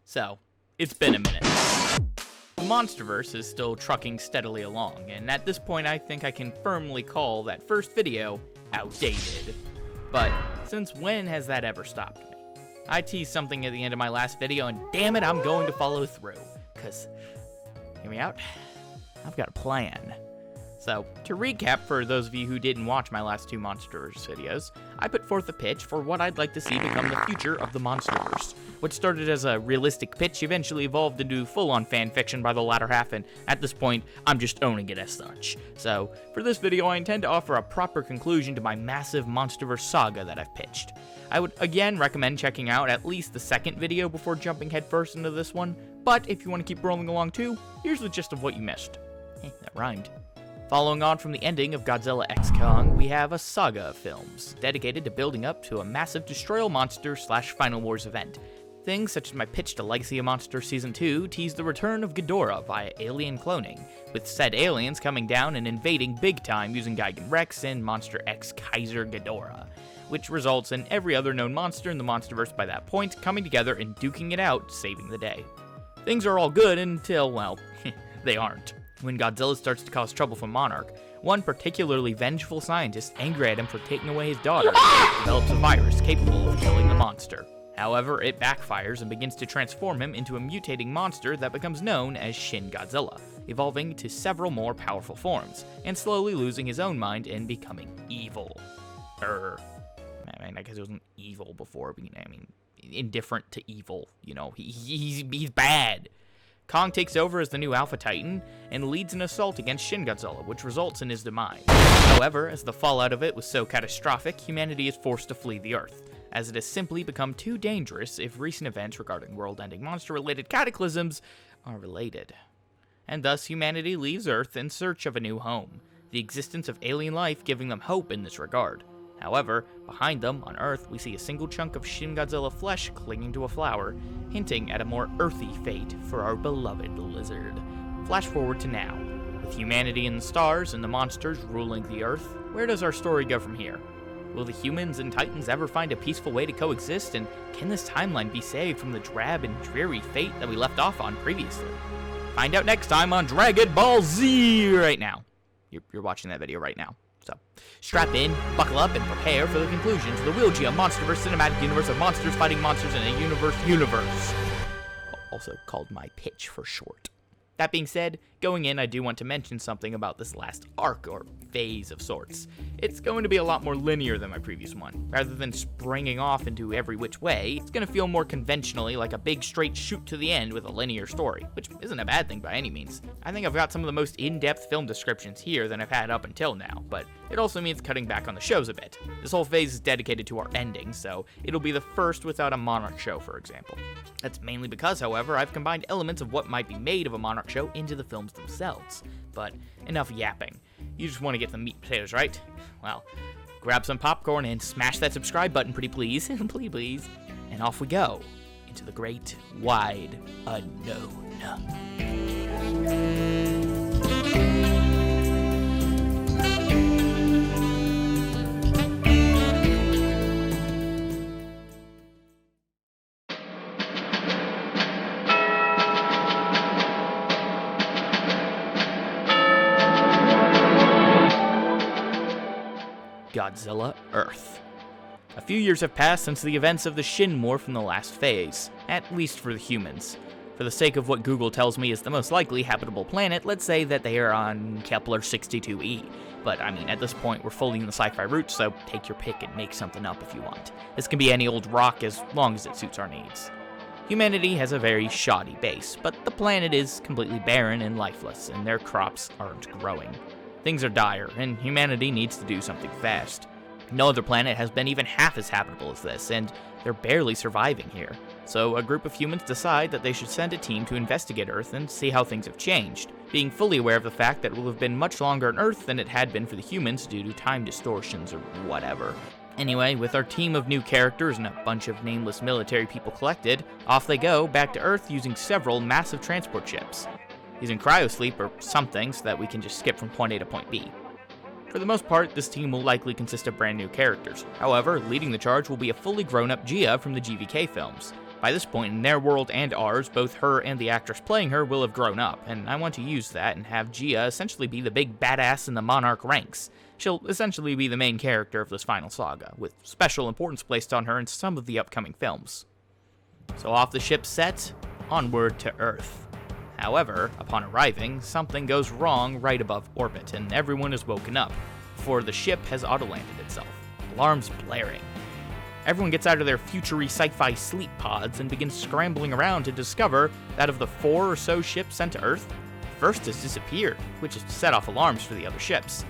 So, it's been a minute. The Monsterverse is still trucking steadily along, and at this point I think I can firmly call that first video outdated. But since when has that ever stopped me? I teased something at the end of my last video, and damn it, I'm going to follow through. Cause, hear me out, I've got a plan. So, to recap for those of you who didn't watch my last two Monsterverse videos, I put forth a pitch for what I'd like to see become the future of the Monsterverse. What started as a realistic pitch eventually evolved into full-on fanfiction by the latter half, and at this point, I'm just owning it as such. So, for this video, I intend to offer a proper conclusion to my massive Monsterverse saga that I've pitched. I would again recommend checking out at least the second video before jumping headfirst into this one, but if you want to keep rolling along too, here's the gist of what you missed. That rhymed. Following on from the ending of Godzilla x Kong, we have a saga of films, dedicated to building up to a massive Destroy All Monster / Final Wars event. Things such as my pitch to Legacy of Monsters Season 2 tease the return of Ghidorah via alien cloning, with said aliens coming down and invading big time using Gigan Rex and Monster X Kaiser Ghidorah, which results in every other known monster in the Monsterverse by that point coming together and duking it out, saving the day. Things are all good until, well, they aren't. When Godzilla starts to cause trouble for Monarch, one particularly vengeful scientist, angry at him for taking away his daughter, develops a virus capable of killing the monster. However, it backfires and begins to transform him into a mutating monster that becomes known as Shin Godzilla, evolving to several more powerful forms, and slowly losing his own mind and becoming evil. I guess it wasn't evil before, but indifferent to evil, he's bad. Kong takes over as the new Alpha Titan and leads an assault against Shin Godzilla, which results in his demise. However, as the fallout of it was so catastrophic, humanity is forced to flee the Earth, as it has simply become too dangerous if recent events regarding world-ending monster-related cataclysms are related. And thus, humanity leaves Earth in search of a new home, the existence of alien life giving them hope in this regard. However, behind them, on Earth, we see a single chunk of Shin Godzilla flesh clinging to a flower, hinting at a more earthy fate for our beloved lizard. Flash forward to now. With humanity in the stars and the monsters ruling the Earth, where does our story go from here? Will the humans and Titans ever find a peaceful way to coexist, and can this timeline be saved from the drab and dreary fate that we left off on previously? Find out next time on Dragon Ball Z right now. You're watching that video right now. So, strap in, buckle up, and prepare for the conclusion to the WILLJEUM Monsterverse cinematic universe of monsters fighting monsters in a universe. Also called my pitch for short. That being said, going in, I do want to mention something about this last arc, or phase of sorts. It's going to be a lot more linear than my previous one. Rather than springing off into every which way, it's going to feel more conventionally like a big straight shoot to the end with a linear story, which isn't a bad thing by any means. I think I've got some of the most in-depth film descriptions here than I've had up until now, but it also means cutting back on the shows a bit. This whole phase is dedicated to our ending, so it'll be the first without a Monarch show, for example. That's mainly because, however, I've combined elements of what might be made of a Monarch show into the films themselves. But enough yapping. You just want to get the meat and potatoes, right? Well, grab some popcorn and smash that subscribe button, pretty please. please. And off we go into the great, wide unknown. Godzilla Earth. A few years have passed since the events of the Shin Morph in the last phase, at least for the humans. For the sake of what Google tells me is the most likely habitable planet, let's say that they are on Kepler 62e. But at this point we're fully in the sci-fi route, so take your pick and make something up if you want. This can be any old rock as long as it suits our needs. Humanity has a very shoddy base, but the planet is completely barren and lifeless, and their crops aren't growing. Things are dire, and humanity needs to do something fast. No other planet has been even half as habitable as this, and they're barely surviving here. So a group of humans decide that they should send a team to investigate Earth and see how things have changed, being fully aware of the fact that it will have been much longer on Earth than it had been for the humans due to time distortions or whatever. Anyway, with our team of new characters and a bunch of nameless military people collected, off they go back to Earth using several massive transport ships. Using cryosleep or something so that we can just skip from point A to point B. For the most part, this team will likely consist of brand new characters. However, leading the charge will be a fully grown-up Gia from the GVK films. By this point in their world and ours, both her and the actress playing her will have grown up, and I want to use that and have Gia essentially be the big badass in the Monarch ranks. She'll essentially be the main character of this final saga, with special importance placed on her in some of the upcoming films. So off the ship set, onward to Earth. However, upon arriving, something goes wrong right above orbit, and everyone is woken up, before the ship has auto-landed itself, alarms blaring. Everyone gets out of their future-y sci-fi sleep pods and begins scrambling around to discover that of the 4 or so ships sent to Earth, the first has disappeared, which is to set off alarms for the other ships.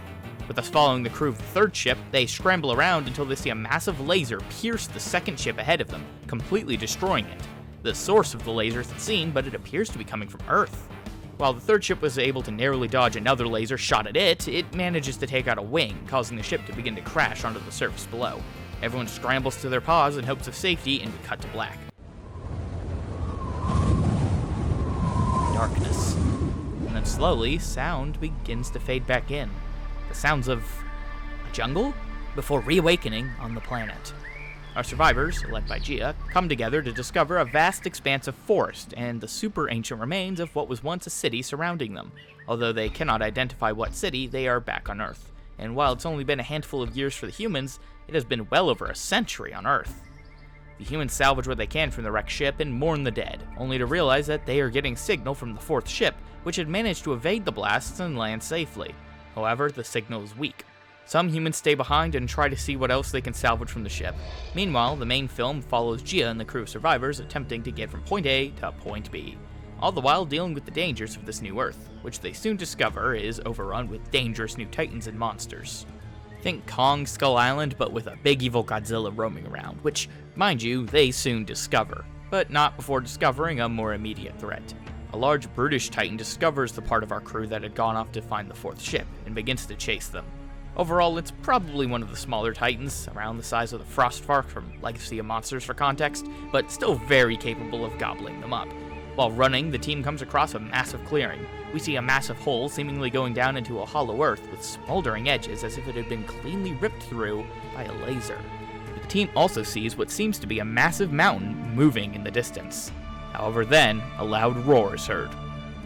With us following the crew of the 3rd ship, they scramble around until they see a massive laser pierce the 2nd ship ahead of them, completely destroying it. The source of the laser isn't seen, but it appears to be coming from Earth. While the 3rd ship was able to narrowly dodge another laser shot at it, it manages to take out a wing, causing the ship to begin to crash onto the surface below. Everyone scrambles to their paws in hopes of safety, and we cut to black. Darkness. And then slowly, sound begins to fade back in. The sounds of a jungle before reawakening on the planet. Our survivors, led by Gia, come together to discover a vast expanse of forest and the super ancient remains of what was once a city surrounding them. Although they cannot identify what city, they are back on Earth. And while it's only been a handful of years for the humans, it has been well over a century on Earth. The humans salvage what they can from the wrecked ship and mourn the dead, only to realize that they are getting signal from the 4th ship, which had managed to evade the blasts and land safely. However, the signal is weak. Some humans stay behind and try to see what else they can salvage from the ship. Meanwhile, the main film follows Gia and the crew of survivors attempting to get from point A to point B, all the while dealing with the dangers of this new Earth, which they soon discover is overrun with dangerous new titans and monsters. Think Kong Skull Island, but with a big evil Godzilla roaming around, which, mind you, they soon discover, but not before discovering a more immediate threat. A large brutish titan discovers the part of our crew that had gone off to find the 4th ship, and begins to chase them. Overall, it's probably one of the smaller titans, around the size of the Frostvark from Legacy of Monsters for context, but still very capable of gobbling them up. While running, the team comes across a massive clearing. We see a massive hole seemingly going down into a hollow earth with smoldering edges as if it had been cleanly ripped through by a laser. The team also sees what seems to be a massive mountain moving in the distance. However, then, a loud roar is heard.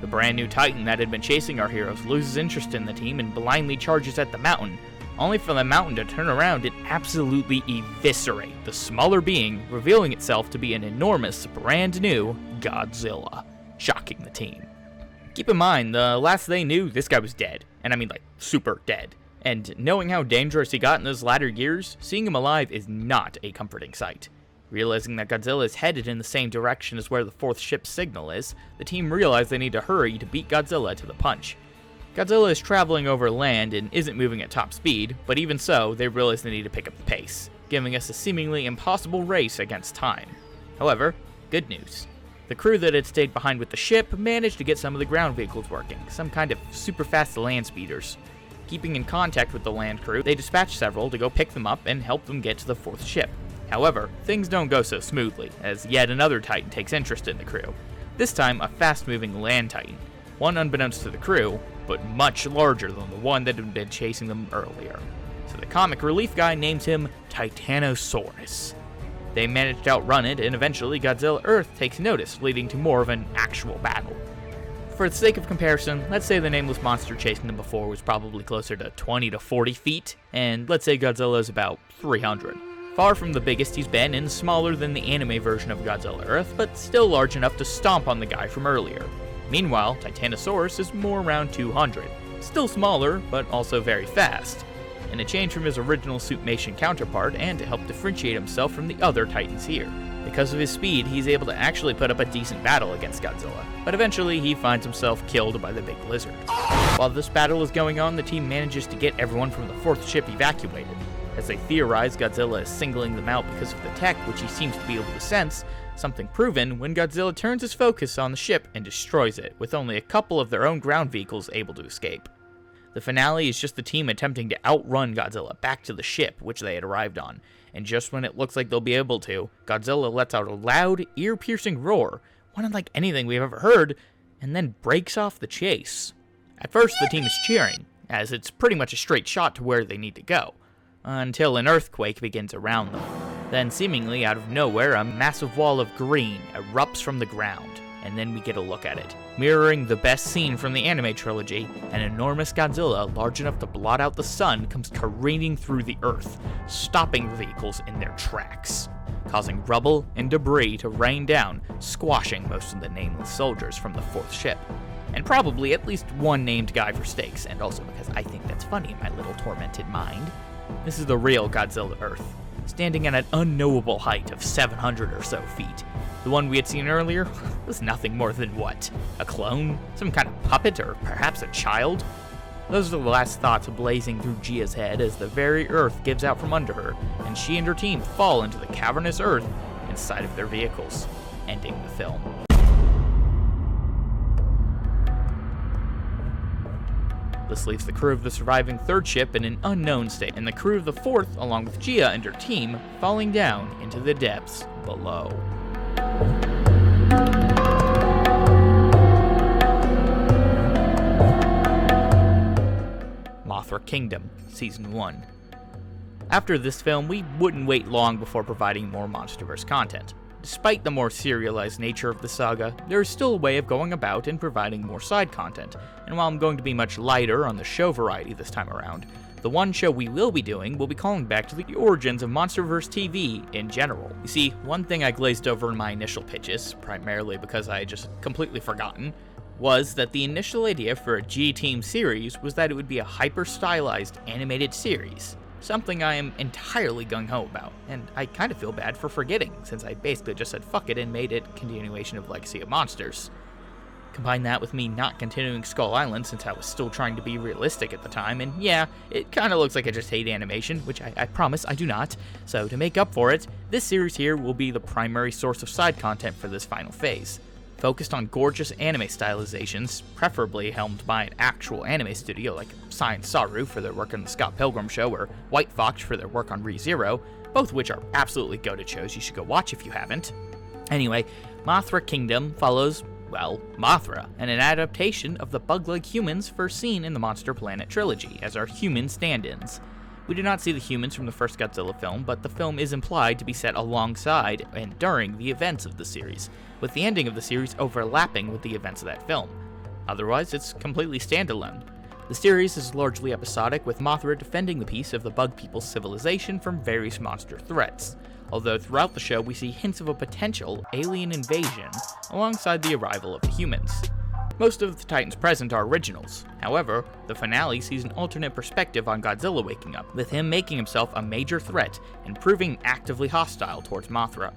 The brand new titan that had been chasing our heroes loses interest in the team and blindly charges at the mountain, only for the mountain to turn around and absolutely eviscerate the smaller being, revealing itself to be an enormous, brand new Godzilla, shocking the team. Keep in mind, the last they knew, this guy was dead, and I mean like super dead. And knowing how dangerous he got in those latter years, seeing him alive is not a comforting sight. Realizing that Godzilla is headed in the same direction as where the 4th ship's signal is, the team realize they need to hurry to beat Godzilla to the punch. Godzilla is traveling over land and isn't moving at top speed, but even so, they realize they need to pick up the pace, giving us a seemingly impossible race against time. However, good news. The crew that had stayed behind with the ship managed to get some of the ground vehicles working, some kind of super fast land speeders. Keeping in contact with the land crew, they dispatch several to go pick them up and help them get to the 4th ship. However, things don't go so smoothly, as yet another titan takes interest in the crew. This time, a fast-moving land titan, one unbeknownst to the crew, but much larger than the one that had been chasing them earlier. So the comic relief guy names him Titanosaurus. They manage to outrun it, and eventually Godzilla Earth takes notice, leading to more of an actual battle. For the sake of comparison, let's say the nameless monster chasing them before was probably closer to 20 to 40 feet, and let's say Godzilla is about 300. Far from the biggest he's been, and smaller than the anime version of Godzilla Earth, but still large enough to stomp on the guy from earlier. Meanwhile, Titanosaurus is more around 200. Still smaller, but also very fast. In a change from his original Suitmation counterpart, and to help differentiate himself from the other titans here. Because of his speed, he's able to actually put up a decent battle against Godzilla, but eventually he finds himself killed by the big lizard. While this battle is going on, the team manages to get everyone from the 4th ship evacuated. As they theorize Godzilla is singling them out because of the tech which he seems to be able to sense, something proven when Godzilla turns his focus on the ship and destroys it, with only a couple of their own ground vehicles able to escape. The finale is just the team attempting to outrun Godzilla back to the ship which they had arrived on, and just when it looks like they'll be able to, Godzilla lets out a loud, ear-piercing roar, one unlike anything we've ever heard, and then breaks off the chase. At first the team is cheering, as it's pretty much a straight shot to where they need to go, until an earthquake begins around them. Then, seemingly out of nowhere, a massive wall of green erupts from the ground, and then we get a look at it. Mirroring the best scene from the anime trilogy, an enormous Godzilla large enough to blot out the sun comes careening through the earth, stopping vehicles in their tracks, causing rubble and debris to rain down, squashing most of the nameless soldiers from the fourth ship. And probably at least one named guy for stakes, and also because I think that's funny in my little tormented mind. This is the real Godzilla Earth, standing at an unknowable height of 700 or so feet. The one we had seen earlier was nothing more than what? A clone? Some kind of puppet, or perhaps a child? Those are the last thoughts blazing through Gia's head as the very earth gives out from under her, and she and her team fall into the cavernous earth inside of their vehicles, ending the film. This leaves the crew of the surviving third ship in an unknown state, and the crew of the fourth, along with Gia and her team, falling down into the depths below. Mothra Kingdom, Season 1. After this film, we wouldn't wait long before providing more Monsterverse content. Despite the more serialized nature of the saga, there is still a way of going about and providing more side content, and while I'm going to be much lighter on the show variety this time around, the one show we will be doing will be calling back to the origins of Monsterverse TV in general. You see, one thing I glazed over in my initial pitches, primarily because I had just completely forgotten, was that the initial idea for a G-Team series was that it would be a hyper-stylized animated series. Something I am entirely gung-ho about, and I kind of feel bad for forgetting, since I basically just said fuck it and made it a continuation of Legacy of Monsters. Combine that with me not continuing Skull Island since I was still trying to be realistic at the time, and yeah, it kind of looks like I just hate animation, which I promise I do not. So to make up for it, this series here will be the primary source of side content for this final phase. Focused on gorgeous anime stylizations, preferably helmed by an actual anime studio like Science Saru for their work on the Scott Pilgrim show, or White Fox for their work on ReZero, both which are absolutely goated shows you should go watch if you haven't. Anyway, Mothra Kingdom follows, well, Mothra, and an adaptation of the bug-like humans first seen in the Monster Planet trilogy as our human stand-ins. We do not see the humans from the first Godzilla film, but the film is implied to be set alongside and during the events of the series, with the ending of the series overlapping with the events of that film. Otherwise, it's completely standalone. The series is largely episodic, with Mothra defending the peace of the Bug People's civilization from various monster threats, although throughout the show we see hints of a potential alien invasion alongside the arrival of the humans. Most of the Titans present are originals. However, the finale sees an alternate perspective on Godzilla waking up, with him making himself a major threat and proving actively hostile towards Mothra,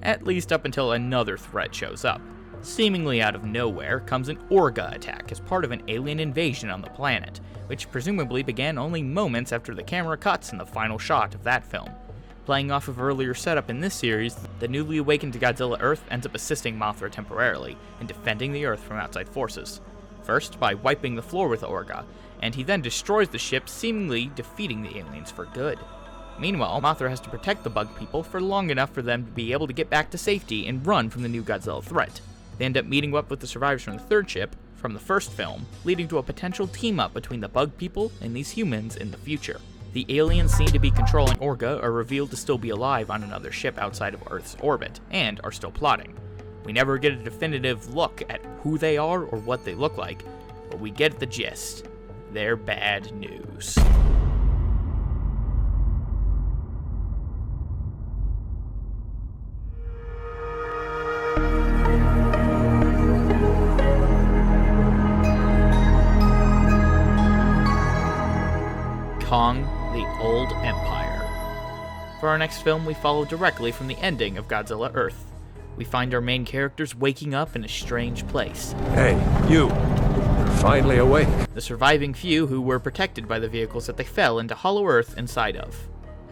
at least up until another threat shows up. Seemingly out of nowhere comes an Orga attack as part of an alien invasion on the planet, which presumably began only moments after the camera cuts in the final shot of that film. Playing off of earlier setup in this series, the newly awakened Godzilla Earth ends up assisting Mothra temporarily in defending the Earth from outside forces. First, by wiping the floor with Orga, and he then destroys the ship, seemingly defeating the aliens for good. Meanwhile, Mothra has to protect the bug people for long enough for them to be able to get back to safety and run from the new Godzilla threat. They end up meeting up with the survivors from the third ship from the first film, leading to a potential team-up between the bug people and these humans in the future. The aliens seen to be controlling Orga are revealed to still be alive on another ship outside of Earth's orbit, and are still plotting. We never get a definitive look at who they are or what they look like, but we get the gist. They're bad news. Kong, the Old Empire. For our next film, we follow directly from the ending of Godzilla Earth. We find our main characters waking up in a strange place. Hey, you. You're finally awake. The surviving few who were protected by the vehicles that they fell into Hollow Earth inside of.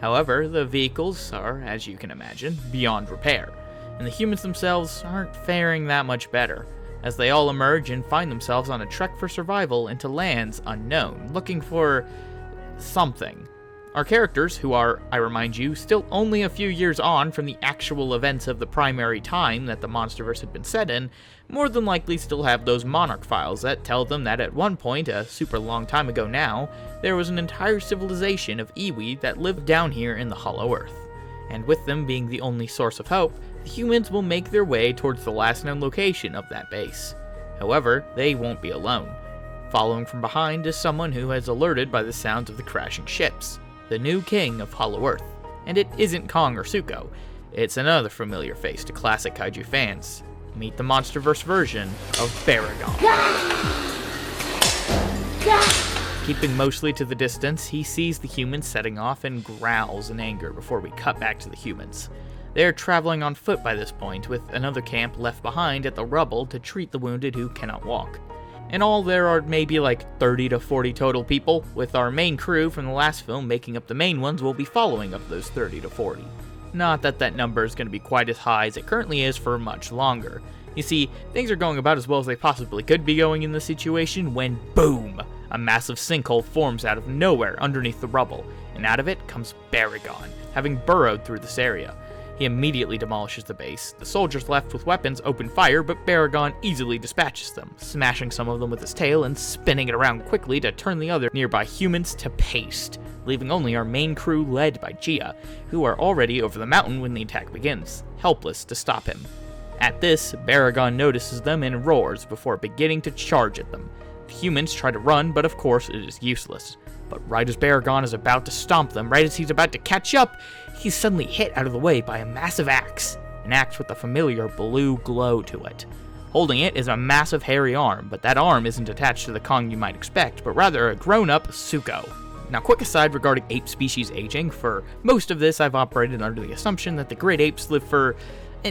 However, the vehicles are, as you can imagine, beyond repair, and the humans themselves aren't faring that much better, as they all emerge and find themselves on a trek for survival into lands unknown, looking for something. Our characters, who are, I remind you, still only a few years on from the actual events of the primary time that the Monsterverse had been set in, more than likely still have those Monarch files that tell them that at one point, a super long time ago now, there was an entire civilization of Iwi that lived down here in the Hollow Earth. and with them being the only source of hope, the humans will make their way towards the last known location of that base. However, they won't be alone. Following from behind is someone who is alerted by the sounds of the crashing ships, the new king of Hollow Earth. And it isn't Kong or Suko, it's another familiar face to classic kaiju fans. Meet the Monsterverse version of Baragon. Keeping mostly to the distance, he sees the humans setting off and growls in anger before we cut back to the humans. They're traveling on foot by this point, with another camp left behind at the rubble to treat the wounded who cannot walk. In all, there are maybe like 30 to 40 total people, with our main crew from the last film making up the main ones we'll be following of those 30 to 40. Not that that number is going to be quite as high as it currently is for much longer. You see, things are going about as well as they possibly could be going in this situation when, boom, a massive sinkhole forms out of nowhere underneath the rubble, and out of it comes Baragon, having burrowed through this area. He immediately demolishes the base. The soldiers left with weapons open fire, but Baragon easily dispatches them, smashing some of them with his tail and spinning it around quickly to turn the other nearby humans to paste, leaving only our main crew led by Gia, who are already over the mountain when the attack begins, helpless to stop him. At this, Baragon notices them and roars before beginning to charge at them. The humans try to run, but of course it is useless. But right as Baragon is about to stomp them, right as he's about to catch up, he's suddenly hit out of the way by a massive axe, an axe with a familiar blue glow to it. Holding it is a massive hairy arm, but that arm isn't attached to the Kong you might expect, but rather a grown-up Suko. Now, quick aside regarding ape species aging, for most of this I've operated under the assumption that the great apes live for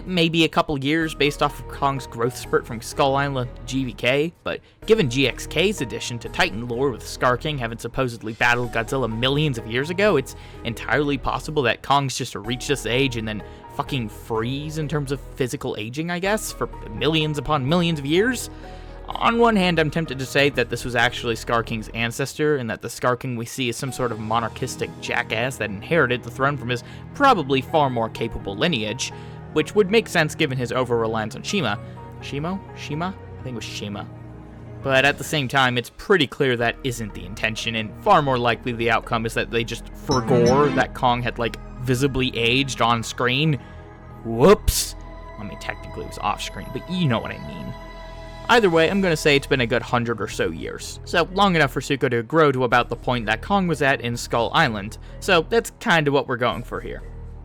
maybe a couple years based off of Kong's growth spurt from Skull Island to GVK, but given GXK's addition to Titan lore with Scar King having supposedly battled Godzilla millions of years ago, it's entirely possible that Kong's just reached this age and then fucking freeze in terms of physical aging, I guess, for millions upon millions of years. On one hand, I'm tempted to say that this was actually Scar King's ancestor, and that the Scar King we see is some sort of monarchistic jackass that inherited the throne from his probably far more capable lineage, which would make sense given his over-reliance on Shima. Shima? I think it was Shima. But at the same time, it's pretty clear that isn't the intention, and far more likely the outcome is that they just forgore that Kong had, visibly aged on screen. Whoops! I mean, technically it was off screen, but you know what I mean. Either way, I'm going to say it's been a good 100 or so years. So, long enough for Suko to grow to about the point that Kong was at in Skull Island. So, that's kinda what we're going for here.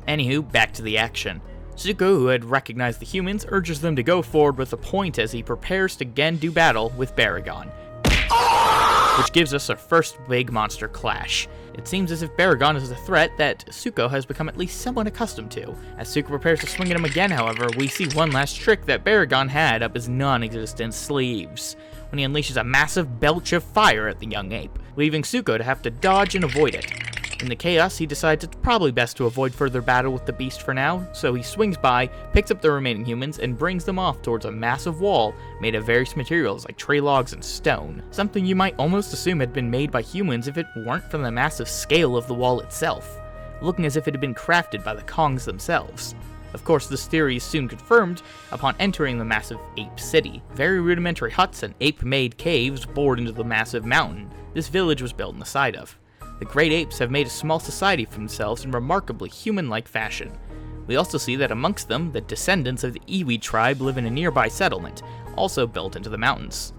Anywho, back to the action. Suko, who had recognized the humans, urges them to go forward with a point as he prepares to again do battle with Baragon, which gives us our first big monster clash. It seems as if Baragon is a threat that Suko has become at least somewhat accustomed to. As Suko prepares to swing at him again, however, we see one last trick that Baragon had up his non-existent sleeves, when he unleashes a massive belch of fire at the young ape, leaving Suko to have to dodge and avoid it. In the chaos, he decides it's probably best to avoid further battle with the beast for now, so he swings by, picks up the remaining humans, and brings them off towards a massive wall made of various materials like tree logs and stone, something you might almost assume had been made by humans if it weren't for the massive scale of the wall itself, looking as if it had been crafted by the Kongs themselves. Of course, this theory is soon confirmed upon entering the massive ape city. Very rudimentary huts and ape-made caves bored into the massive mountain this village was built in the side of. The great apes have made a small society for themselves in remarkably human-like fashion. We also see that amongst them, the descendants of the Iwi tribe live in a nearby settlement, also built into the mountains.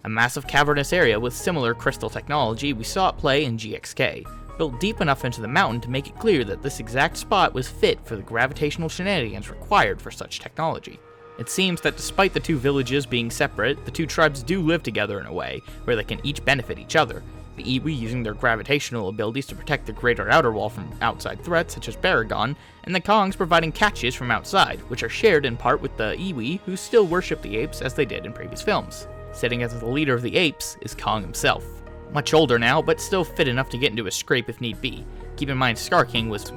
A massive cavernous area with similar crystal technology we saw at play in GXK, built deep enough into the mountain to make it clear that this exact spot was fit for the gravitational shenanigans required for such technology. It seems that despite the two villages being separate, the two tribes do live together in a way where they can each benefit each other. The Iwi using their gravitational abilities to protect the greater outer wall from outside threats such as Baragon, and the Kongs providing catches from outside, which are shared in part with the Iwi who still worship the apes as they did in previous films. Sitting as the leader of the apes is Kong himself. Much older now, but still fit enough to get into a scrape if need be. Keep in mind Scar King was,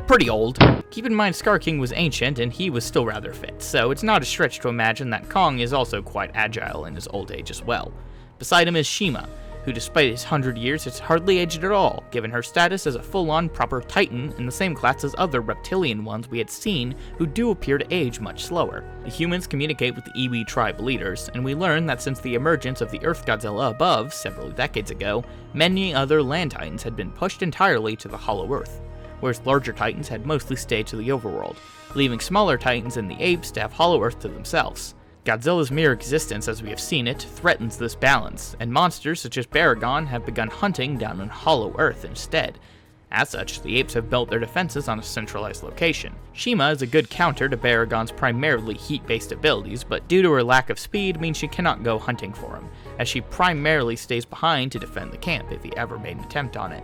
pretty old. Keep in mind Scar King was ancient and he was still rather fit, so it's not a stretch to imagine that Kong is also quite agile in his old age as well. Beside him is Shima, who despite his 100 years has hardly aged at all, given her status as a full-on proper Titan in the same class as other reptilian ones we had seen who do appear to age much slower. The humans communicate with the Iwi tribe leaders, and we learn that since the emergence of the Earth Godzilla above several decades ago, many other land Titans had been pushed entirely to the Hollow Earth. whereas larger titans had mostly stayed to the overworld, leaving smaller titans and the apes to have Hollow Earth to themselves. Godzilla's mere existence as we have seen it threatens this balance, and monsters such as Baragon have begun hunting down on Hollow Earth instead. As such, the apes have built their defenses on a centralized location. Shima is a good counter to Baragon's primarily heat-based abilities, but due to her lack of speed means she cannot go hunting for him, as she primarily stays behind to defend the camp if he ever made an attempt on it,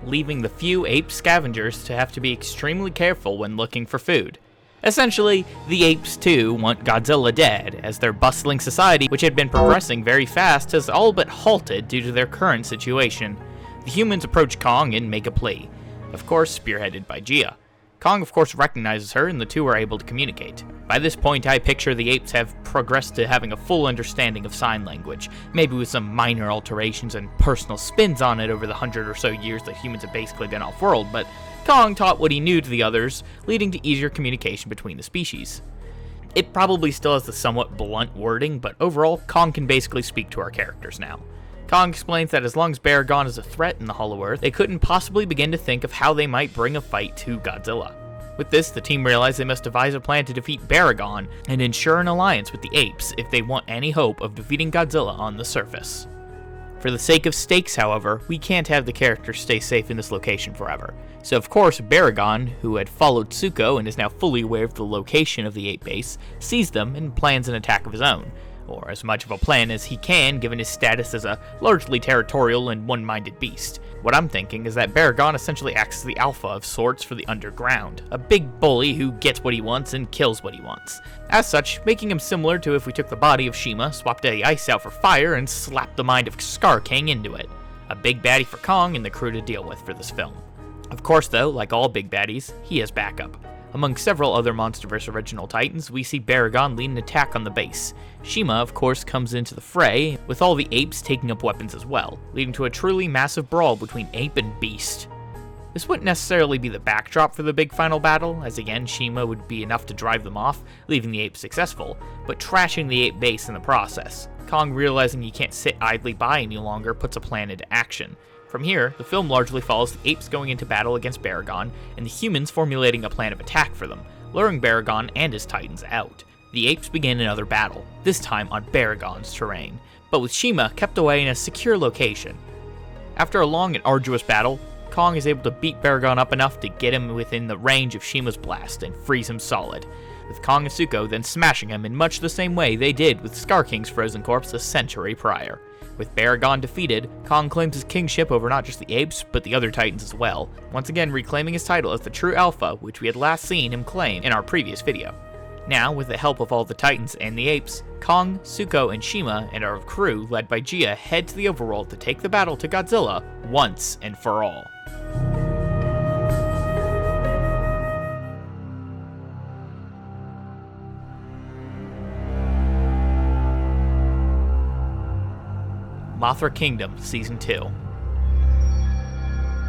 leaving the few ape scavengers to have to be extremely careful when looking for food. Essentially, the apes too want Godzilla dead, as their bustling society, which had been progressing very fast, has all but halted due to their current situation. The humans approach Kong and make a plea, of course spearheaded by Gia. Kong of course recognizes her and the two are able to communicate. By this point I picture the apes have progressed to having a full understanding of sign language, maybe with some minor alterations and personal spins on it over the 100 or so years that humans have basically been off-world, but Kong taught what he knew to the others, leading to easier communication between the species. It probably still has the somewhat blunt wording, but overall, Kong can basically speak to our characters now. Kong explains that as long as Baragon is a threat in the Hollow Earth, they couldn't possibly begin to think of how they might bring a fight to Godzilla. With this, the team realized they must devise a plan to defeat Baragon and ensure an alliance with the apes if they want any hope of defeating Godzilla on the surface. For the sake of stakes, however, we can't have the characters stay safe in this location forever. So of course, Baragon, who had followed Tsuko and is now fully aware of the location of the ape base, sees them and plans an attack of his own. Or as much of a plan as he can, given his status as a largely territorial and one-minded beast. What I'm thinking is that Baragon essentially acts as the alpha of sorts for the underground, a big bully who gets what he wants and kills what he wants. As such, making him similar to if we took the body of Shima, swapped the ice out for fire, and slapped the mind of Scar King into it. A big baddie for Kong and the crew to deal with for this film. Of course though, like all big baddies, he has backup. Among several other Monsterverse original titans, we see Baragon lead an attack on the base. Shima, of course, comes into the fray, with all the apes taking up weapons as well, leading to a truly massive brawl between ape and beast. This wouldn't necessarily be the backdrop for the big final battle, as again, Shima would be enough to drive them off, leaving the apes successful, but trashing the ape base in the process. Kong, realizing he can't sit idly by any longer, puts a plan into action. From here, the film largely follows the apes going into battle against Baragon, and the humans formulating a plan of attack for them, luring Baragon and his titans out. The apes begin another battle, this time on Baragon's terrain, but with Shima kept away in a secure location. After a long and arduous battle, Kong is able to beat Baragon up enough to get him within the range of Shima's blast and freeze him solid, with Kong and Tsuko then smashing him in much the same way they did with Scar King's frozen corpse a century prior. With Baragon defeated, Kong claims his kingship over not just the apes, but the other titans as well, once again reclaiming his title as the true alpha, which we had last seen him claim in our previous video. Now, with the help of all the titans and the apes, Kong, Tsuko, and Shima and our crew, led by Gia, head to the overworld to take the battle to Godzilla once and for all. Mothra Kingdom Season 2.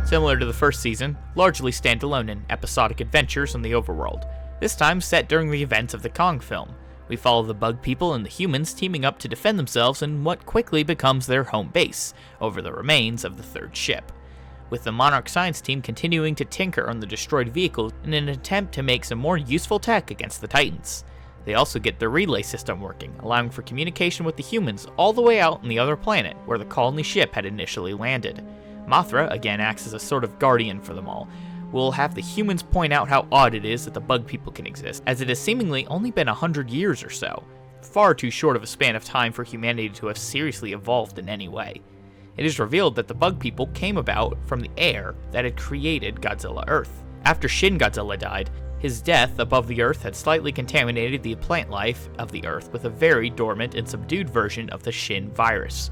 Similar to the first season, largely standalone in episodic adventures on the overworld, this time set during the events of the Kong film. We follow the bug people and the humans teaming up to defend themselves in what quickly becomes their home base, over the remains of the third ship, with the Monarch science team continuing to tinker on the destroyed vehicles in an attempt to make some more useful tech against the Titans. They also get their relay system working, allowing for communication with the humans all the way out on the other planet where the colony ship had initially landed. Mothra again acts as a sort of guardian for them all. We'll have the humans point out how odd it is that the bug people can exist, as it has seemingly only been 100 years or so, far too short of a span of time for humanity to have seriously evolved in any way. It is revealed that the bug people came about from the air that had created Godzilla Earth. After Shin Godzilla died, his death above the Earth had slightly contaminated the plant life of the Earth with a very dormant and subdued version of the Shin virus.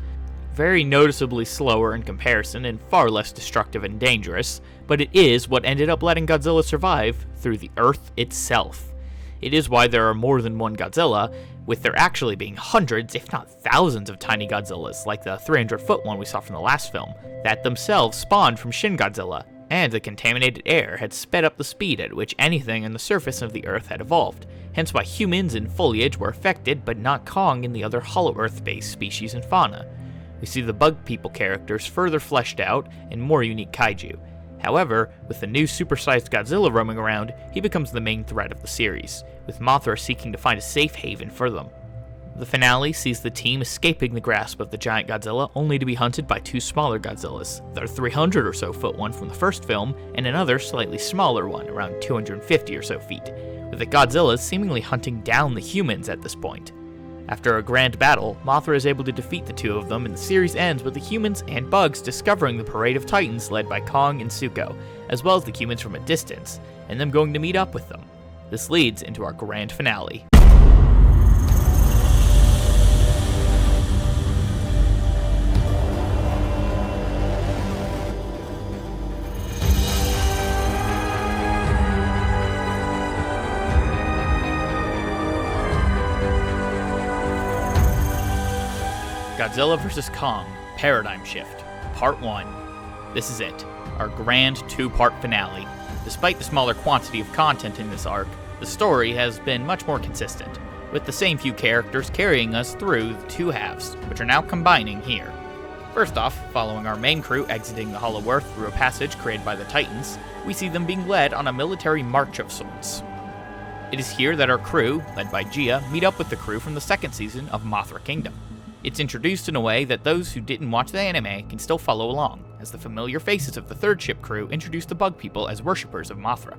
Very noticeably slower in comparison and far less destructive and dangerous, but it is what ended up letting Godzilla survive through the Earth itself. It is why there are more than one Godzilla, with there actually being hundreds, if not thousands of tiny Godzillas, like the 300-foot one we saw from the last film, that themselves spawned from Shin Godzilla, and the contaminated air had sped up the speed at which anything on the surface of the Earth had evolved, hence why humans and foliage were affected but not Kong and the other Hollow Earth-based species and fauna. We see the bug people characters further fleshed out and more unique kaiju. However, with the new supersized Godzilla roaming around, he becomes the main threat of the series, with Mothra seeking to find a safe haven for them. The finale sees the team escaping the grasp of the giant Godzilla only to be hunted by two smaller Godzillas, the 300 or so foot one from the first film, and another slightly smaller one, around 250 or so feet, with the Godzillas seemingly hunting down the humans at this point. After a grand battle, Mothra is able to defeat the two of them, and the series ends with the humans and bugs discovering the parade of titans led by Kong and Zuko, as well as the humans from a distance, and them going to meet up with them. This leads into our grand finale. Godzilla vs. Kong, Paradigm Shift, Part 1. This is it, our grand two-part finale. Despite the smaller quantity of content in this arc, the story has been much more consistent, with the same few characters carrying us through the two halves, which are now combining here. First off, following our main crew exiting the Hollow Earth through a passage created by the Titans, we see them being led on a military march of sorts. It is here that our crew, led by Gia, meet up with the crew from the second season of Mothra Kingdom. It's introduced in a way that those who didn't watch the anime can still follow along, as the familiar faces of the third ship crew introduce the bug people as worshippers of Mothra.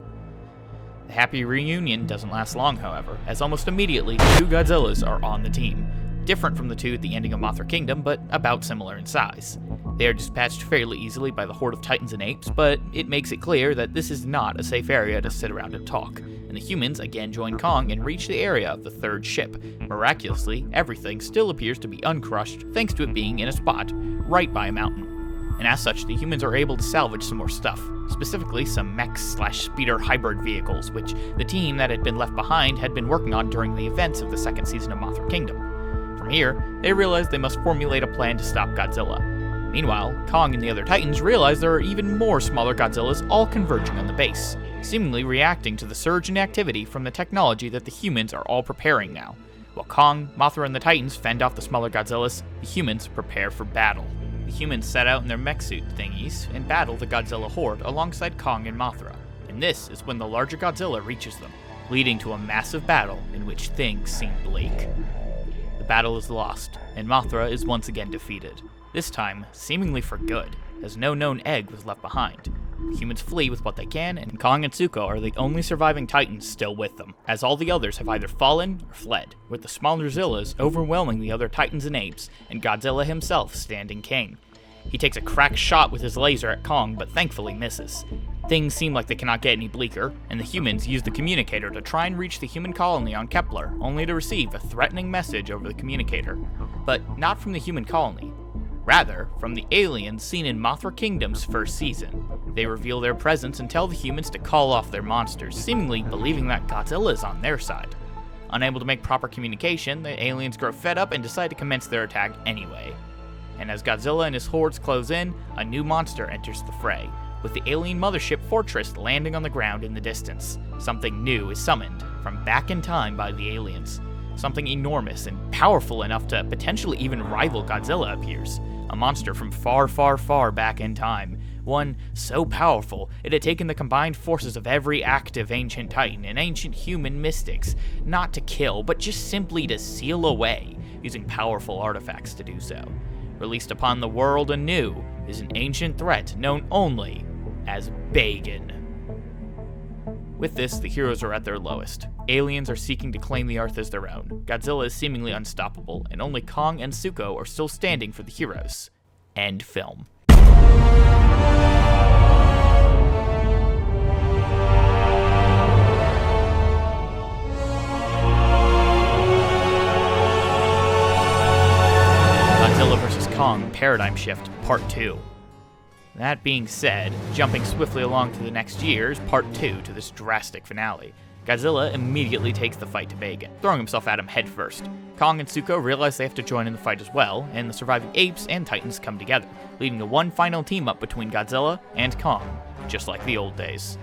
The happy reunion doesn't last long, however, as almost immediately two Godzillas are on the team, different from the two at the ending of Mothra Kingdom, but about similar in size. They are dispatched fairly easily by the horde of titans and apes, but it makes it clear that this is not a safe area to sit around and talk, and the humans again join Kong and reach the area of the third ship. Miraculously, everything still appears to be uncrushed thanks to it being in a spot right by a mountain. And as such, the humans are able to salvage some more stuff, specifically some mech/speeder hybrid vehicles, which the team that had been left behind had been working on during the events of the second season of Mothra Kingdom. From here, they realize they must formulate a plan to stop Godzilla. Meanwhile, Kong and the other Titans realize there are even more smaller Godzillas all converging on the base, seemingly reacting to the surge in activity from the technology that the humans are all preparing now. While Kong, Mothra, and the Titans fend off the smaller Godzillas, the humans prepare for battle. The humans set out in their mech suit thingies and battle the Godzilla horde alongside Kong and Mothra, and this is when the larger Godzilla reaches them, leading to a massive battle in which things seem bleak. The battle is lost, and Mothra is once again defeated, this time seemingly for good, as no known egg was left behind. The humans flee with what they can, and Kong and Zuko are the only surviving Titans still with them, as all the others have either fallen or fled, with the smaller Zillas overwhelming the other Titans and apes, and Godzilla himself standing king. He takes a crack shot with his laser at Kong, but thankfully misses. Things seem like they cannot get any bleaker, and the humans use the communicator to try and reach the human colony on Kepler, only to receive a threatening message over the communicator. But not from the human colony. Rather, from the aliens seen in Mothra Kingdom's first season. They reveal their presence and tell the humans to call off their monsters, seemingly believing that Godzilla is on their side. Unable to make proper communication, the aliens grow fed up and decide to commence their attack anyway. And as Godzilla and his hordes close in, a new monster enters the fray, with the alien mothership Fortress landing on the ground in the distance. Something new is summoned, from back in time by the aliens. Something enormous and powerful enough to potentially even rival Godzilla appears. A monster from far, far, far back in time. One so powerful, it had taken the combined forces of every active ancient titan and ancient human mystics, not to kill, but just simply to seal away, using powerful artifacts to do so. Released upon the world anew is an ancient threat known only as Bagan. With this, the heroes are at their lowest. Aliens are seeking to claim the Earth as their own. Godzilla is seemingly unstoppable, and only Kong and Zuko are still standing for the heroes. End film. Godzilla vs. Kong Paradigm Shift Part 2. That being said, jumping swiftly along to the next year's Part 2 to this drastic finale, Godzilla immediately takes the fight to Bagan, throwing himself at him headfirst. Kong and Zuko realize they have to join in the fight as well, and the surviving apes and titans come together, leading to one final team-up between Godzilla and Kong, just like the old days.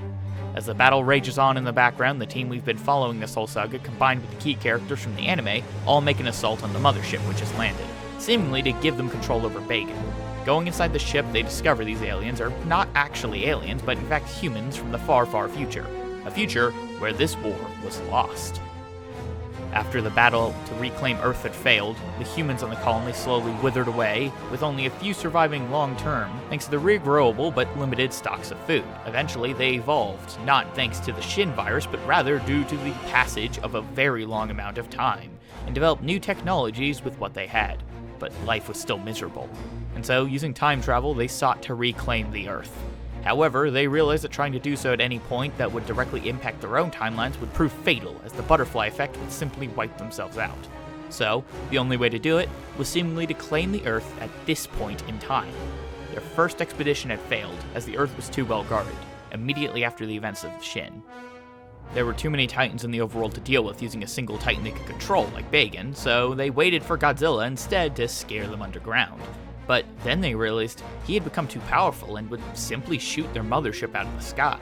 As the battle rages on in the background, the team we've been following this whole saga, combined with the key characters from the anime, all make an assault on the mothership which has landed, seemingly to give them control over Bagan. Going inside the ship, they discover these aliens are not actually aliens, but in fact humans from the far, far future. A future where this war was lost. After the battle to reclaim Earth had failed, the humans on the colony slowly withered away, with only a few surviving long-term, thanks to the regrowable but limited stocks of food. Eventually, they evolved, not thanks to the Shin virus, but rather due to the passage of a very long amount of time, and developed new technologies with what they had. But life was still miserable. And so, using time travel, they sought to reclaim the Earth. However, they realized that trying to do so at any point that would directly impact their own timelines would prove fatal, as the butterfly effect would simply wipe themselves out. So, the only way to do it was seemingly to claim the Earth at this point in time. Their first expedition had failed, as the Earth was too well guarded, immediately after the events of the Shin. There were too many Titans in the overworld to deal with using a single Titan they could control, like Bagan, so they waited for Godzilla instead to scare them underground. But then they realized he had become too powerful and would simply shoot their mothership out of the sky.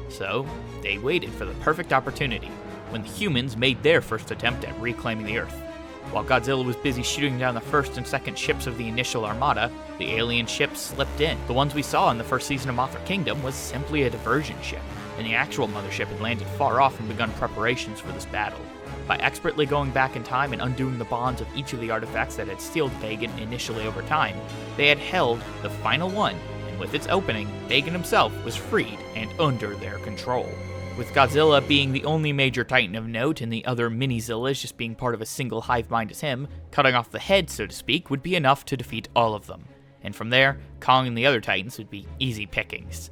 So, they waited for the perfect opportunity, when the humans made their first attempt at reclaiming the Earth. While Godzilla was busy shooting down the first and second ships of the initial armada, the alien ships slipped in. The ones we saw in the first season of Mothra Kingdom was simply a diversion ship, and the actual mothership had landed far off and begun preparations for this battle. By expertly going back in time and undoing the bonds of each of the artifacts that had sealed Bagan initially over time, they had held the final one, and with its opening, Bagan himself was freed and under their control. With Godzilla being the only major Titan of note and the other mini-Zillas just being part of a single hive mind as him, cutting off the head, so to speak, would be enough to defeat all of them. And from there, Kong and the other Titans would be easy pickings.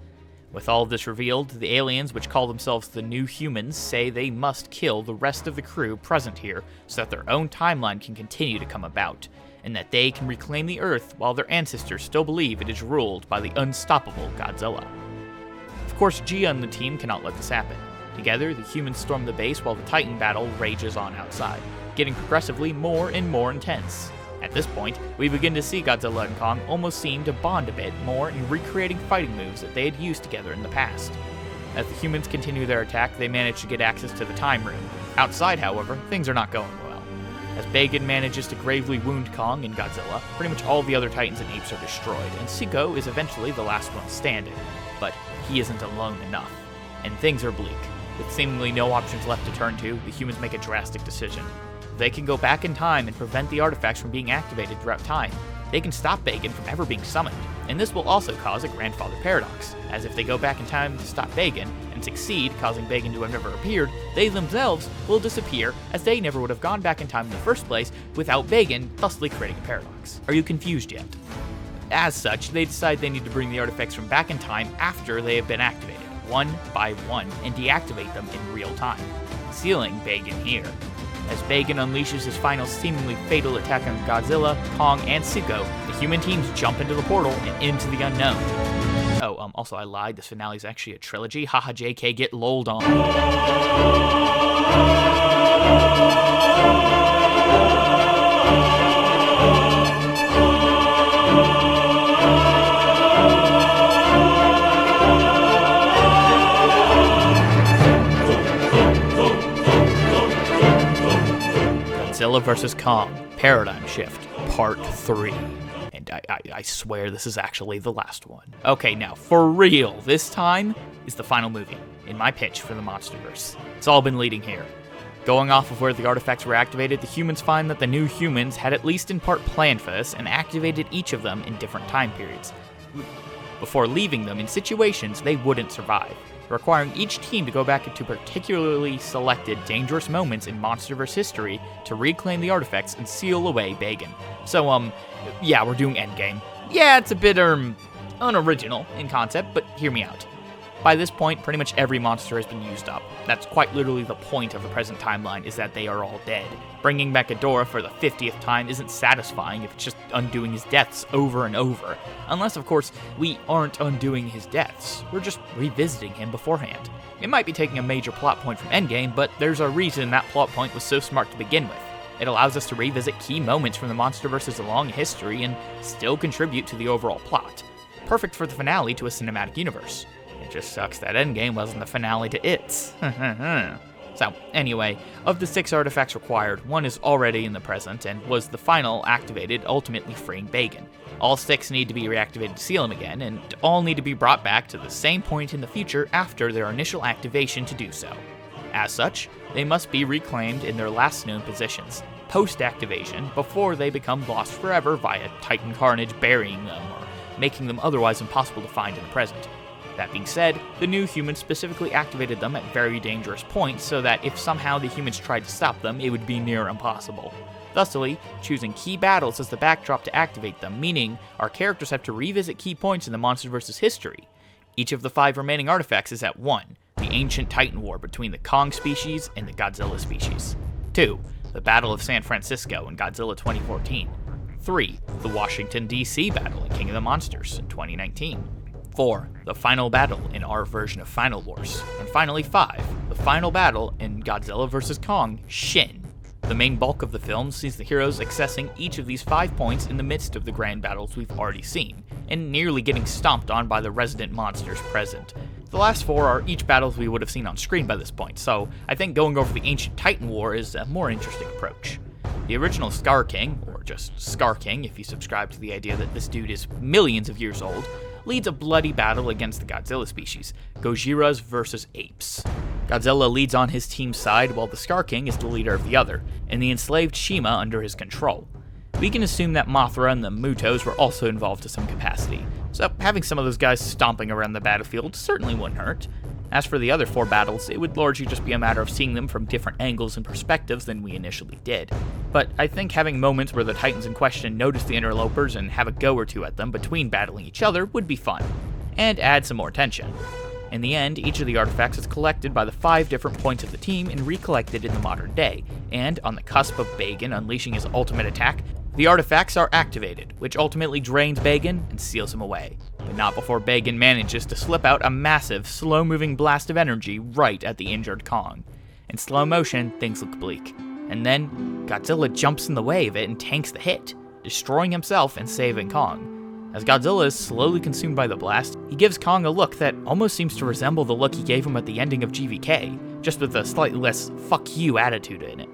With all of this revealed, the aliens, which call themselves the New Humans, say they must kill the rest of the crew present here so that their own timeline can continue to come about, and that they can reclaim the Earth while their ancestors still believe it is ruled by the unstoppable Godzilla. Of course, Gia and the team cannot let this happen. Together, the humans storm the base while the Titan battle rages on outside, getting progressively more and more intense. At this point, we begin to see Godzilla and Kong almost seem to bond a bit more in recreating fighting moves that they had used together in the past. As the humans continue their attack, they manage to get access to the time room. Outside, however, things are not going well. As Bagan manages to gravely wound Kong and Godzilla, pretty much all the other Titans and apes are destroyed, and Siko is eventually the last one standing. But he isn't alone enough, and things are bleak. With seemingly no options left to turn to, the humans make a drastic decision. They can go back in time and prevent the artifacts from being activated throughout time. They can stop Bagan from ever being summoned, and this will also cause a grandfather paradox, as if they go back in time to stop Bagan and succeed, causing Bagan to have never appeared, they themselves will disappear, as they never would have gone back in time in the first place without Bagan, thusly creating a paradox. Are you confused yet? As such, they decide they need to bring the artifacts from back in time after they have been activated, one by one, and deactivate them in real time, sealing Bagan here. As Bagan unleashes his final seemingly fatal attack on Godzilla, Kong, and Siko, the human teams jump into the portal and into the unknown. Oh, also I lied, this finale is actually a trilogy. Haha, JK, get lolled on. Godzilla vs. Kong, Paradigm Shift, Part 3. And I swear this is actually the last one. Okay, now, for real, this time is the final movie in my pitch for the Monsterverse. It's all been leading here. Going off of where the artifacts were activated, the humans find that the New Humans had at least in part planned for this and activated each of them in different time periods, before leaving them in situations they wouldn't survive, requiring each team to go back into particularly selected dangerous moments in Monsterverse history to reclaim the artifacts and seal away Bagan. So, yeah, we're doing Endgame. Yeah, it's a bit, unoriginal in concept, but hear me out. By this point, pretty much every monster has been used up. That's quite literally the point of the present timeline, is that they are all dead. Bringing back Ghidorah for the 50th time isn't satisfying if it's just undoing his deaths over and over. Unless, of course, we aren't undoing his deaths. We're just revisiting him beforehand. It might be taking a major plot point from Endgame, but there's a reason that plot point was so smart to begin with. It allows us to revisit key moments from the Monsterverse's long history and still contribute to the overall plot. Perfect for the finale to a cinematic universe. It just sucks that Endgame wasn't the finale to its. So, anyway, of the 6 artifacts required, 1 is already in the present and was the final activated, ultimately freeing Bagan. All 6 need to be reactivated to seal him again, and all need to be brought back to the same point in the future after their initial activation to do so. As such, they must be reclaimed in their last known positions, post-activation, before they become lost forever via Titan Carnage burying them or making them otherwise impossible to find in the present. That being said, the new humans specifically activated them at very dangerous points so that if somehow the humans tried to stop them, it would be near impossible. Thusly, choosing key battles as the backdrop to activate them, meaning our characters have to revisit key points in the Monsterverse's history. Each of the 5 remaining artifacts is at 1, the ancient Titan War between the Kong species and the Godzilla species. 2, the Battle of San Francisco in Godzilla 2014. 3, the Washington, D.C. battle in King of the Monsters in 2019. 4, the final battle in our version of Final Wars. And finally 5, the final battle in Godzilla vs. Kong, Shin. The main bulk of the film sees the heroes accessing each of these 5 points in the midst of the grand battles we've already seen, and nearly getting stomped on by the resident monsters present. The last 4 are each battles we would have seen on screen by this point, so I think going over the ancient Titan War is a more interesting approach. The original Scar King, or just Scar King if you subscribe to the idea that this dude is millions of years old, leads a bloody battle against the Godzilla species, Gojiras vs. Apes. Godzilla leads on his team's side while the Scar King is the leader of the other, and the enslaved Shima under his control. We can assume that Mothra and the Mutos were also involved to some capacity, so having some of those guys stomping around the battlefield certainly wouldn't hurt. As for the other 4 battles, it would largely just be a matter of seeing them from different angles and perspectives than we initially did. But I think having moments where the Titans in question notice the interlopers and have a go or two at them between battling each other would be fun, and add some more tension. In the end, each of the artifacts is collected by the 5 different points of the team and recollected in the modern day, and on the cusp of Bagan unleashing his ultimate attack, the artifacts are activated, which ultimately drains Bagan and seals him away. But not before Bagan manages to slip out a massive, slow-moving blast of energy right at the injured Kong. In slow motion, things look bleak. And then, Godzilla jumps in the way of it and tanks the hit, destroying himself and saving Kong. As Godzilla is slowly consumed by the blast, he gives Kong a look that almost seems to resemble the look he gave him at the ending of GVK, just with a slightly less fuck you attitude in it.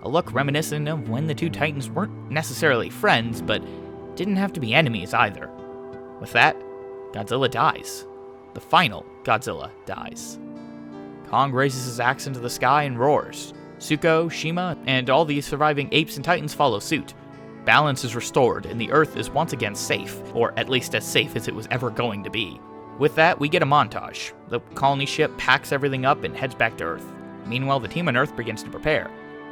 A look reminiscent of when the 2 Titans weren't necessarily friends, but didn't have to be enemies either. With that, Godzilla dies. The final Godzilla dies. Kong raises his axe into the sky and roars. Zuko, Shima, and all the surviving apes and titans follow suit. Balance is restored, and the Earth is once again safe, or at least as safe as it was ever going to be. With that, we get a montage. The colony ship packs everything up and heads back to Earth. Meanwhile, the team on Earth begins to prepare.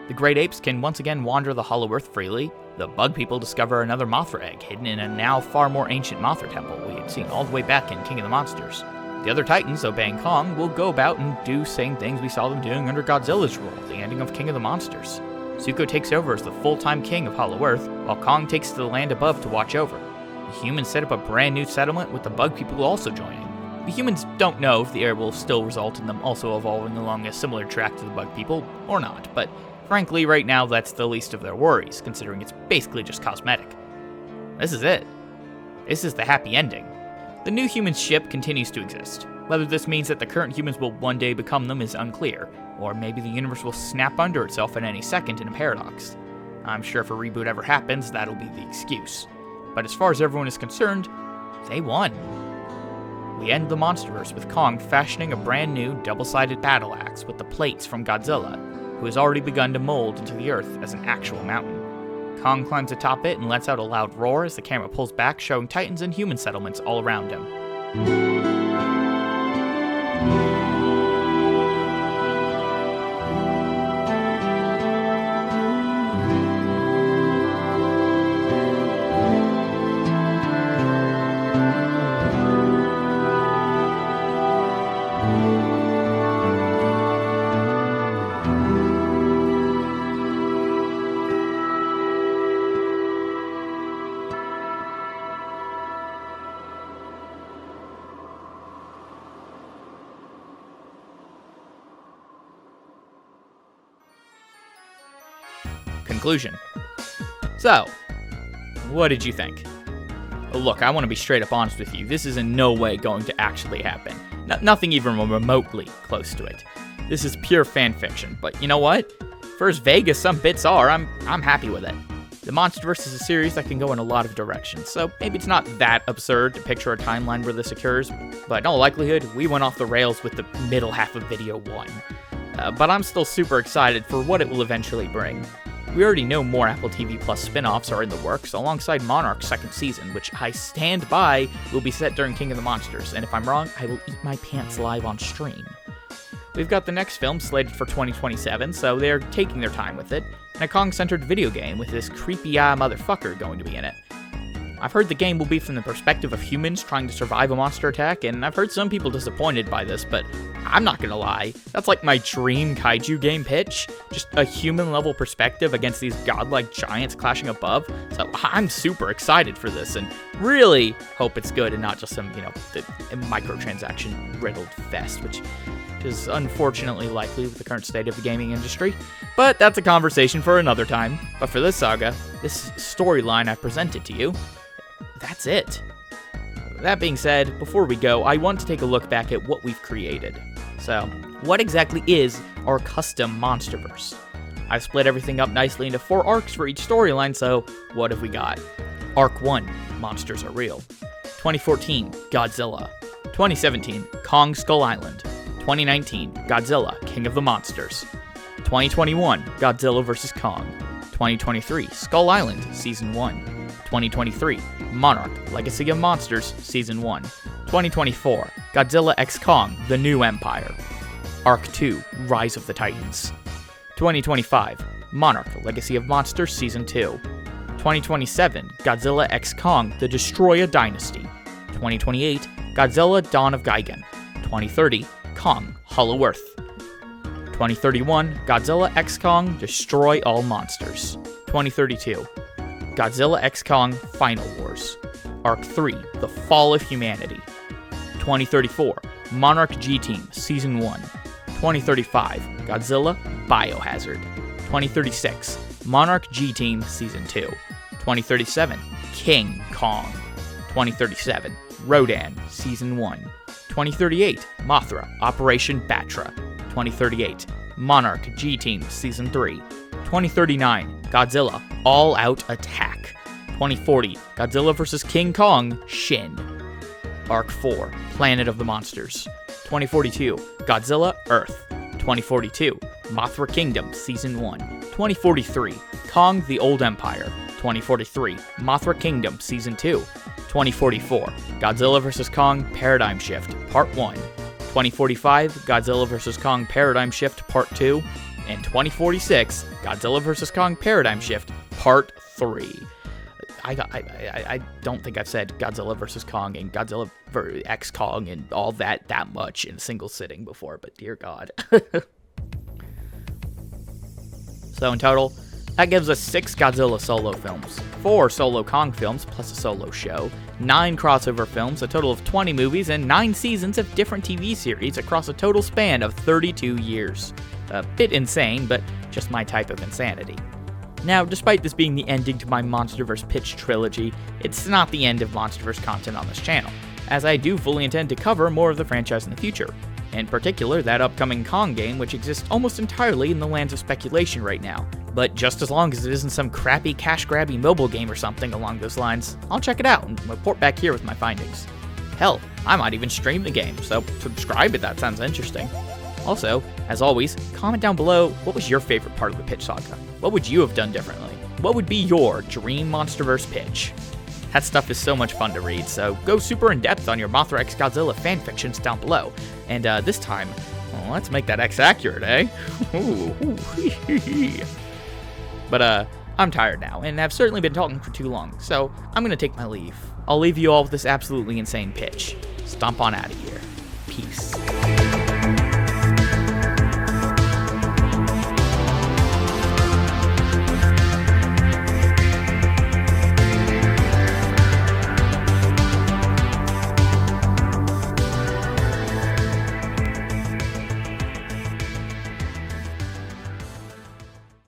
The great apes can once again wander the Hollow Earth freely. The bug people discover another Mothra egg hidden in a now far more ancient Mothra temple we had seen all the way back in King of the Monsters. The other Titans, obeying Kong, will go about and do same things we saw them doing under Godzilla's rule, the ending of King of the Monsters. Zuko takes over as the full-time king of Hollow Earth, while Kong takes to the land above to watch over. The humans set up a brand new settlement with the bug people also joining. The humans don't know if the air will still result in them also evolving along a similar track to the bug people, or not, but frankly, right now that's the least of their worries, considering it's basically just cosmetic. This is it. This is the happy ending. The new human ship continues to exist. Whether this means that the current humans will one day become them is unclear, or maybe the universe will snap under itself at any second in a paradox. I'm sure if a reboot ever happens, that'll be the excuse. But as far as everyone is concerned, they won. We end the Monsterverse with Kong fashioning a brand new double-sided battle axe with the plates from Godzilla, who has already begun to mold into the Earth as an actual mountain. Kong climbs atop it and lets out a loud roar as the camera pulls back, showing Titans and human settlements all around him. Conclusion. So, what did you think? Look, I want to be straight up honest with you. This is in no way going to actually happen. Nothing even remotely close to it. This is pure fan fiction, but you know what? For as vague as some bits are, I'm happy with it. The Monsterverse is a series that can go in a lot of directions, so maybe it's not that absurd to picture a timeline where this occurs, but in all likelihood, we went off the rails with the middle half of video 1. But I'm still super excited for what it will eventually bring. We already know more Apple TV Plus spin-offs are in the works, alongside Monarch's second season, which I stand by will be set during King of the Monsters, and if I'm wrong, I will eat my pants live on stream. We've got the next film slated for 2027, so they're taking their time with it, and a Kong-centered video game with this creepy-eye motherfucker going to be in it. I've heard the game will be from the perspective of humans trying to survive a monster attack, and I've heard some people disappointed by this, but I'm not gonna lie, that's like my dream kaiju game pitch, just a human-level perspective against these godlike giants clashing above, so I'm super excited for this, and really hope it's good and not just some, the microtransaction-riddled fest, which is unfortunately likely with the current state of the gaming industry, but that's a conversation for another time. But for this saga, this storyline I've presented to you, that's it. That being said, before we go, I want to take a look back at what we've created. So, what exactly is our custom Monsterverse? I've split everything up nicely into 4 arcs for each storyline, so what have we got? Arc 1, Monsters Are Real. 2014, Godzilla. 2017, Kong Skull Island. 2019, Godzilla, King of the Monsters. 2021, Godzilla vs. Kong. 2023, Skull Island, Season 1. 2023, Monarch, Legacy of Monsters, Season 1. 2024, Godzilla x Kong, The New Empire. Arc 2, Rise of the Titans. 2025, Monarch, Legacy of Monsters, Season 2. 2027, Godzilla x Kong, The Destroya Dynasty. 2028, Godzilla, Dawn of Gigan. 2030, Kong, Hollow Earth. 2031, Godzilla x Kong, Destroy All Monsters. 2032, Godzilla x Kong, Final Wars. Arc 3, The Fall of Humanity. 2034, Monarch G-Team, Season 1. 2035, Godzilla, Biohazard. 2036, Monarch G-Team, Season 2. 2037, King Kong. 2037, Rodan, Season 1. 2038, Mothra, Operation Batra. 2038, Monarch G-Team, Season 3. 2039, Godzilla, All Out Attack. 2040, Godzilla vs. King Kong, Shin. Arc 4, Planet of the Monsters. 2042, Godzilla, Earth. 2042, Mothra Kingdom, Season 1. 2043, Kong, The Old Empire. 2043, Mothra Kingdom, Season 2. 2044, Godzilla vs. Kong, Paradigm Shift, Part 1. 2045, Godzilla vs. Kong, Paradigm Shift, Part 2. And 2046, Godzilla vs. Kong, Paradigm Shift, Part 3. I don't think I've said Godzilla vs. Kong and Godzilla x Kong and all that much in a single sitting before, but dear God. So in total, that gives us 6 Godzilla solo films, 4 solo Kong films plus a solo show, 9 crossover films, a total of 20 movies, and 9 seasons of different TV series across a total span of 32 years. A bit insane, but just my type of insanity. Now, despite this being the ending to my Monsterverse pitch trilogy, it's not the end of Monsterverse content on this channel, as I do fully intend to cover more of the franchise in the future. In particular, that upcoming Kong game, which exists almost entirely in the lands of speculation right now. But just as long as it isn't some crappy cash-grabby mobile game or something along those lines, I'll check it out and report back here with my findings. Hell, I might even stream the game, so subscribe if that sounds interesting. Also, as always, comment down below what was your favorite part of the pitch saga. What would you have done differently? What would be your dream Monsterverse pitch? That stuff is so much fun to read, so go super in-depth on your Mothra x Godzilla fanfictions down below. And this time, well, let's make that X accurate, eh? But I'm tired now, and I've certainly been talking for too long, so I'm gonna take my leave. I'll leave you all with this absolutely insane pitch. Stomp on out of here. Peace.